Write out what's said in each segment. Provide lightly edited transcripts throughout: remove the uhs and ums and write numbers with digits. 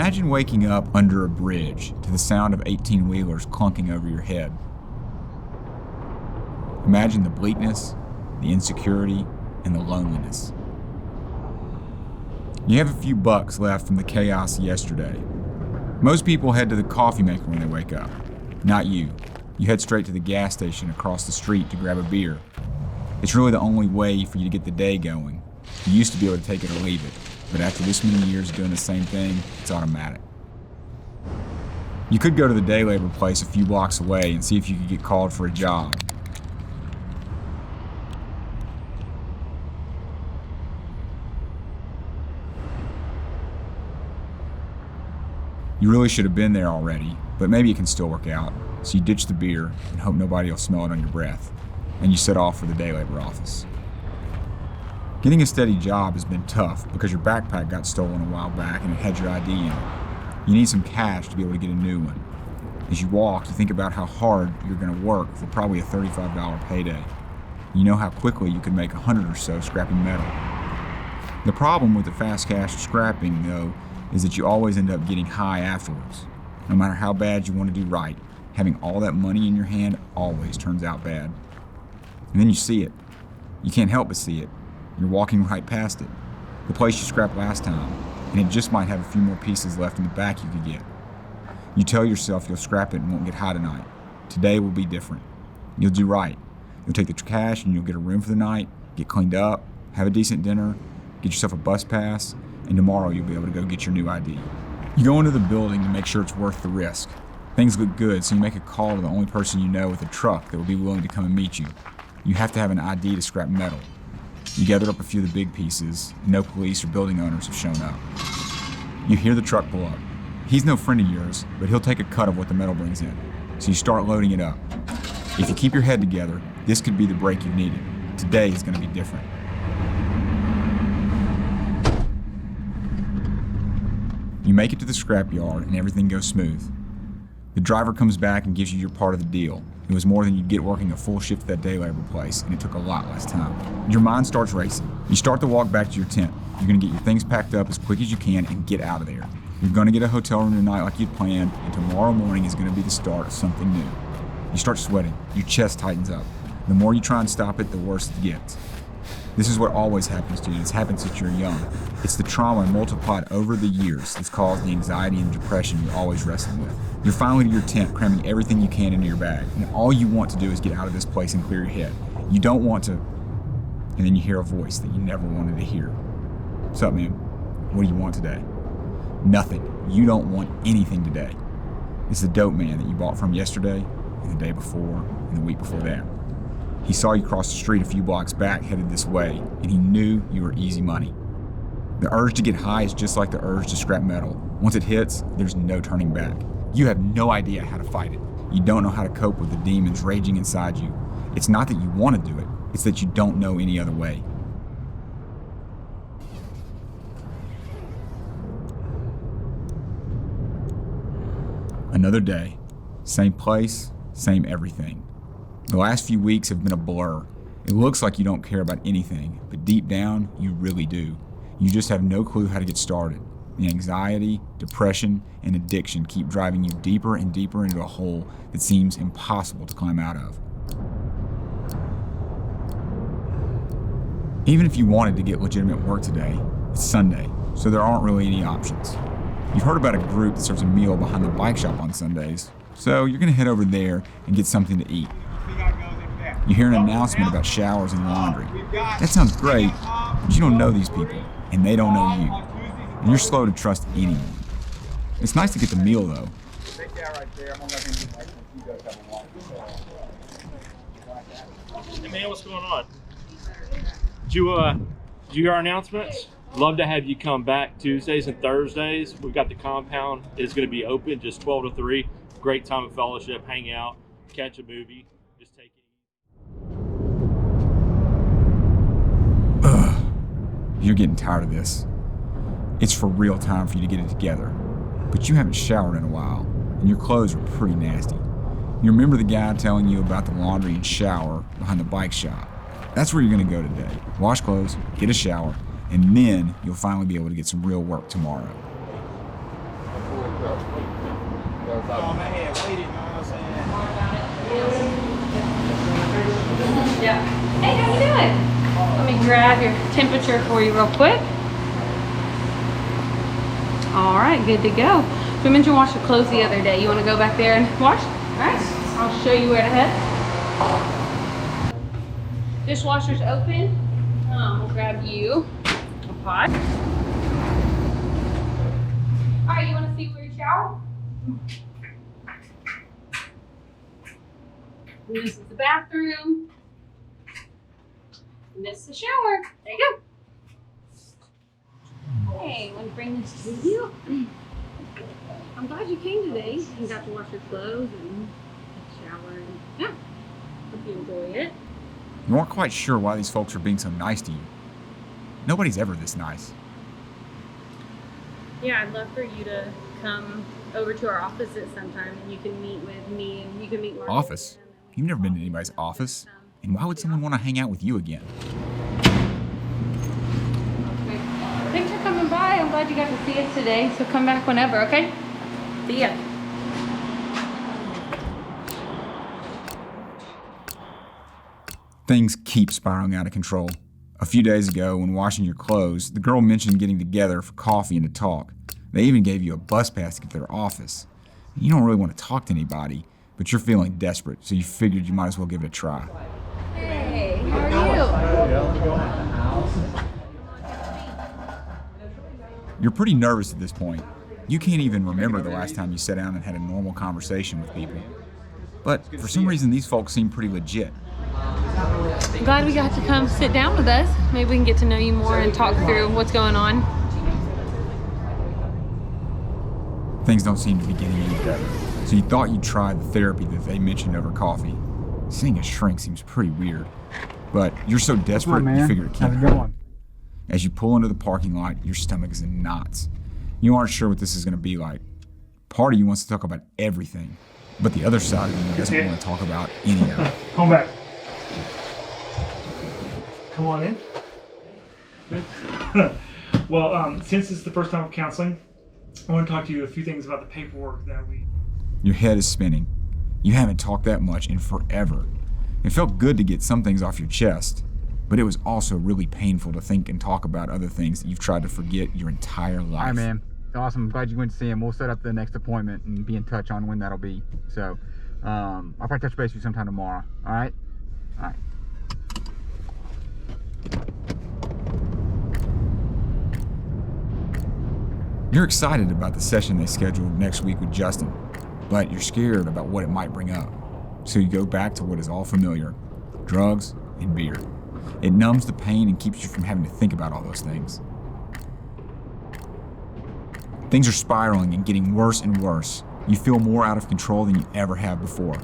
Imagine waking up under a bridge to the sound of 18-wheelers clunking over your head. Imagine the bleakness, the insecurity, and the loneliness. You have a few bucks left from the chaos yesterday. Most people head to the coffee maker when they wake up. Not you. You head straight to the gas station across the street to grab a beer. It's really the only way for you to get the day going. You used to be able to take it or leave it, but after this many years of doing the same thing, it's automatic. You could go to the day labor place a few blocks away and see if you could get called for a job. You really should have been there already, but maybe it can still work out. So you ditch the beer and hope nobody will smell it on your breath, and you set off for the day labor office. Getting a steady job has been tough because your backpack got stolen a while back and it had your ID in it. You need some cash to be able to get a new one. As you walk, you think about how hard you're going to work for probably a $35 payday. You know how quickly you could make 100 or so scrapping metal. The problem with the fast cash scrapping, though, is that you always end up getting high afterwards. No matter how bad you want to do right, having all that money in your hand always turns out bad. And then you see it. You can't help but see it. You're walking right past it. The place you scrapped last time, and it just might have a few more pieces left in the back you could get. You tell yourself you'll scrap it and won't get high tonight. Today will be different. You'll do right. You'll take the cash and you'll get a room for the night, get cleaned up, have a decent dinner, get yourself a bus pass, and tomorrow you'll be able to go get your new ID. You go into the building to make sure it's worth the risk. Things look good, so you make a call to the only person you know with a truck that will be willing to come and meet you. You have to have an ID to scrap metal. You gather up a few of the big pieces, and no police or building owners have shown up. You hear the truck pull up. He's no friend of yours, but he'll take a cut of what the metal brings in. So you start loading it up. If you keep your head together, this could be the break you needed. Today is going to be different. You make it to the scrapyard and everything goes smooth. The driver comes back and gives you your part of the deal. It was more than you'd get working a full shift at that day labor place, and it took a lot less time. Your mind starts racing. You start to walk back to your tent. You're going to get your things packed up as quick as you can and get out of there. You're going to get a hotel room tonight like you'd planned, and tomorrow morning is going to be the start of something new. You start sweating. Your chest tightens up. The more you try and stop it, the worse it gets. This is what always happens to you, and it's happened since you're young. It's the trauma multiplied over the years that's caused the anxiety and depression you're always wrestling with. You're finally to your tent, cramming everything you can into your bag, and all you want to do is get out of this place and clear your head. You don't want to, and then you hear a voice that you never wanted to hear. What's up, man? What do you want today? Nothing. You don't want anything today. It's the dope man that you bought from yesterday, and the day before, and the week before that. He saw you cross the street a few blocks back, headed this way, and he knew you were easy money. The urge to get high is just like the urge to scrap metal. Once it hits, there's no turning back. You have no idea how to fight it. You don't know how to cope with the demons raging inside you. It's not that you want to do it, it's that you don't know any other way. Another day, same place, same everything. The last few weeks have been a blur. It looks like you don't care about anything, but deep down, you really do. You just have no clue how to get started. The anxiety, depression, and addiction keep driving you deeper and deeper into a hole that seems impossible to climb out of. Even if you wanted to get legitimate work today, it's Sunday, so there aren't really any options. You've heard about a group that serves a meal behind the bike shop on Sundays, so you're going to head over there and get something to eat. You hear an announcement about showers and laundry. That sounds great, but you don't know these people, and they don't know you. And you're slow to trust anyone. It's nice to get the meal, though. Hey man, what's going on? Did you hear our announcements? Love to have you come back Tuesdays and Thursdays. We've got the compound. It's going to be open just 12 to 3. Great time of fellowship, hang out, catch a movie. Just take it easy. You're getting tired of this. It's for real time for you to get it together. But you haven't showered in a while, and your clothes are pretty nasty. You remember the guy telling you about the laundry and shower behind the bike shop. That's where you're going to go today. Wash clothes, get a shower, and then you'll finally be able to get some real work tomorrow. Oh, man, I had waited, you know what I'm saying? Yeah. Hey, how you doing? Let me grab your temperature for you real quick. All right, good to go. So we mentioned wash your clothes the other day. You want to go back there and wash? All right, I'll show you where to head. Dishwasher's open. We'll grab you a pot. All right, you want to see where your shower? And this is the bathroom. And this is the shower. There you go. Hey, want to bring this to you? I'm glad you came today. You got to wash your clothes and shower. And yeah, hope you enjoy it. You aren't quite sure why these folks are being so nice to you. Nobody's ever this nice. Yeah, I'd love for you to come over to our office at some time and you can meet with me and you can meet Mark. Office? You've never been to anybody's office. And why would someone want to hang out with you again? Okay. Thanks for coming by. I'm glad you got to see us today. So come back whenever, okay? See ya. Things keep spiraling out of control. A few days ago, when washing your clothes, the girl mentioned getting together for coffee and to talk. They even gave you a bus pass to get to their office. You don't really want to talk to anybody, but you're feeling desperate, so you figured you might as well give it a try. Hey, how are you? You're pretty nervous at this point. You can't even remember the last time you sat down and had a normal conversation with people. But for some reason, these folks seem pretty legit. Glad we got to come sit down with us. Maybe we can get to know you more and talk through what's going on. Things don't seem to be getting any better. So you thought you'd try the therapy that they mentioned over coffee. Seeing a shrink seems pretty weird. But you're so desperate, you figure it can't hurt. As you pull into the parking lot, your stomach is in knots. You aren't sure what this is going to be like. Part of you wants to talk about everything, but the other side of you doesn't want to talk about any of it. Come back. Come on in. Well, since it's the first time of counseling, I want to talk to you a few things about the paperwork that we... Your head is spinning. You haven't talked that much in forever. It felt good to get some things off your chest, but it was also really painful to think and talk about other things that you've tried to forget your entire life. All right, man. It's awesome. I'm glad you went to see him. We'll set up the next appointment and be in touch on when that'll be. So, I'll probably touch base with you sometime tomorrow. All right? All right. You're excited about the session they scheduled next week with Justin, but you're scared about what it might bring up. So you go back to what is all familiar: drugs and beer. It numbs the pain and keeps you from having to think about all those things. Things are spiraling and getting worse and worse. You feel more out of control than you ever have before.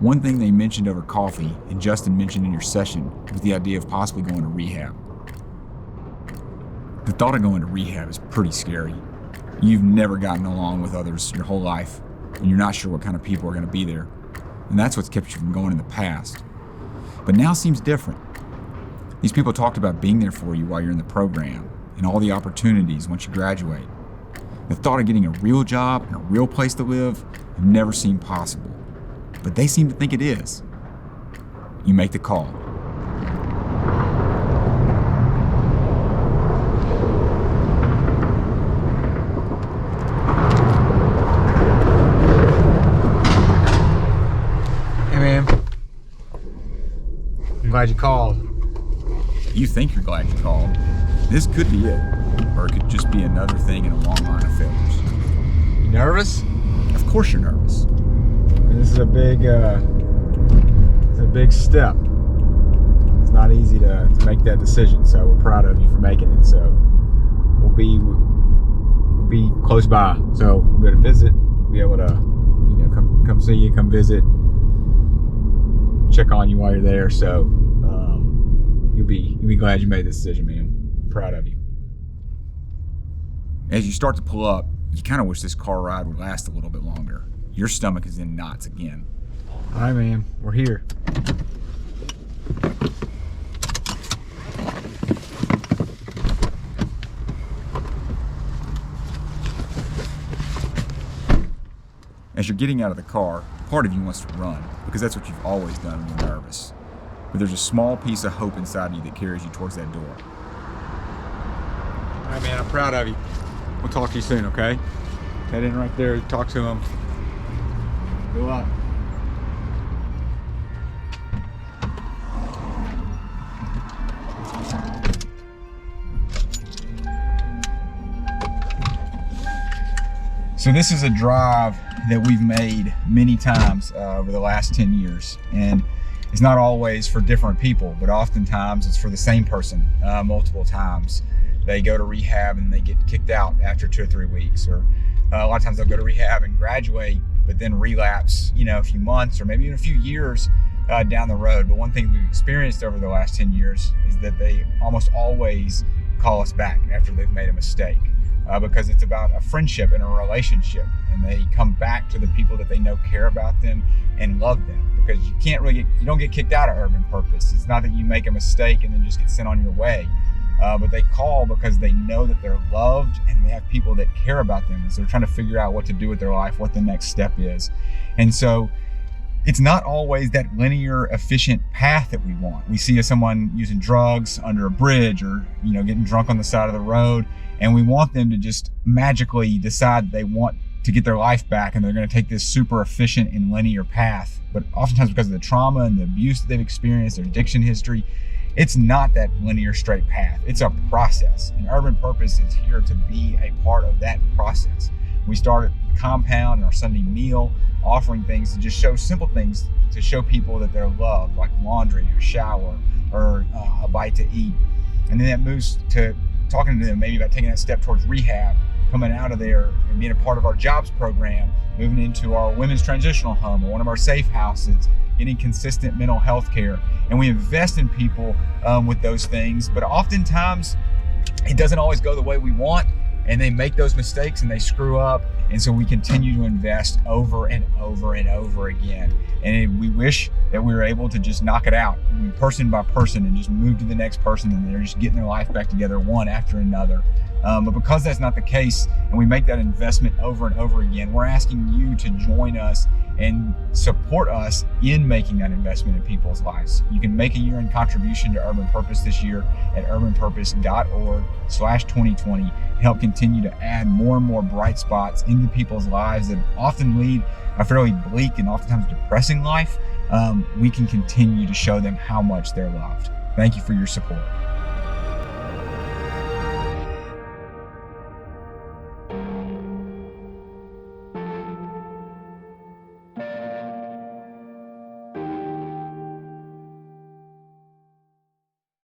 One thing they mentioned over coffee, and Justin mentioned in your session, was the idea of possibly going to rehab. The thought of going to rehab is pretty scary. You've never gotten along with others your whole life, and you're not sure what kind of people are going to be there. And that's what's kept you from going in the past. But now seems different. These people talked about being there for you while you're in the program, and all the opportunities once you graduate. The thought of getting a real job and a real place to live have never seemed possible. But they seem to think it is. You make the call. Hey, man. I'm glad you called. You think you're glad you called. This could be it. Or it could just be another thing in a long line of failures. You nervous? Of course you're nervous. This is a big step. It's not easy to make that decision, so we're proud of you for making it. So we'll be close by. So we'll be able to visit, be able to, come see you, come visit, check on you while you're there. So you'll be glad you made this decision, man. I'm proud of you. As you start to pull up, you kind of wish this car ride would last a little bit longer. Your stomach is in knots again. All right, man. We're here. As you're getting out of the car, part of you wants to run, because that's what you've always done when you're nervous. But there's a small piece of hope inside you that carries you towards that door. All right, man, I'm proud of you. We'll talk to you soon, okay? Head in right there, talk to him. Good luck. So this is a drive that we've made many times over the last 10 years. And it's not always for different people, but oftentimes it's for the same person multiple times. They go to rehab and they get kicked out after 2 or 3 weeks. Or a lot of times they'll go to rehab and graduate, but then relapse, a few months or maybe even a few years down the road. But one thing we've experienced over the last 10 years is that they almost always call us back after they've made a mistake. Because it's about a friendship and a relationship, and they come back to the people that they know care about them and love them. Because you don't get kicked out of Urban Purpose. It's not that you make a mistake and then just get sent on your way, but they call because they know that they're loved and they have people that care about them, and so they're trying to figure out what to do with their life, what the next step is. And so it's not always that linear, efficient path that we want. We see someone using drugs under a bridge or getting drunk on the side of the road, and we want them to just magically decide they want to get their life back and they're going to take this super efficient and linear path. But oftentimes, because of the trauma and the abuse that they've experienced, their addiction history, it's not that linear straight path. It's a process, and Urban Purpose is here to be a part of that process. We started the compound and our Sunday meal, offering things to just show simple things to show people that they're loved, like laundry or shower or a bite to eat. And then that moves to talking to them maybe about taking that step towards rehab, coming out of there and being a part of our jobs program, moving into our women's transitional home or one of our safe houses, getting consistent mental health care. And we invest in people with those things, but oftentimes it doesn't always go the way we want, and they make those mistakes and they screw up. And so we continue to invest over and over and over again. And we wish that we were able to just knock it out person by person and just move to the next person, and they're just getting their life back together one after another. But because that's not the case, and we make that investment over and over again, we're asking you to join us and support us in making that investment in people's lives. You can make a year-end contribution to Urban Purpose this year at urbanpurpose.org/2020 and help continue to add more and more bright spots into people's lives that often lead a fairly bleak and oftentimes depressing life. We can continue to show them how much they're loved. Thank you for your support.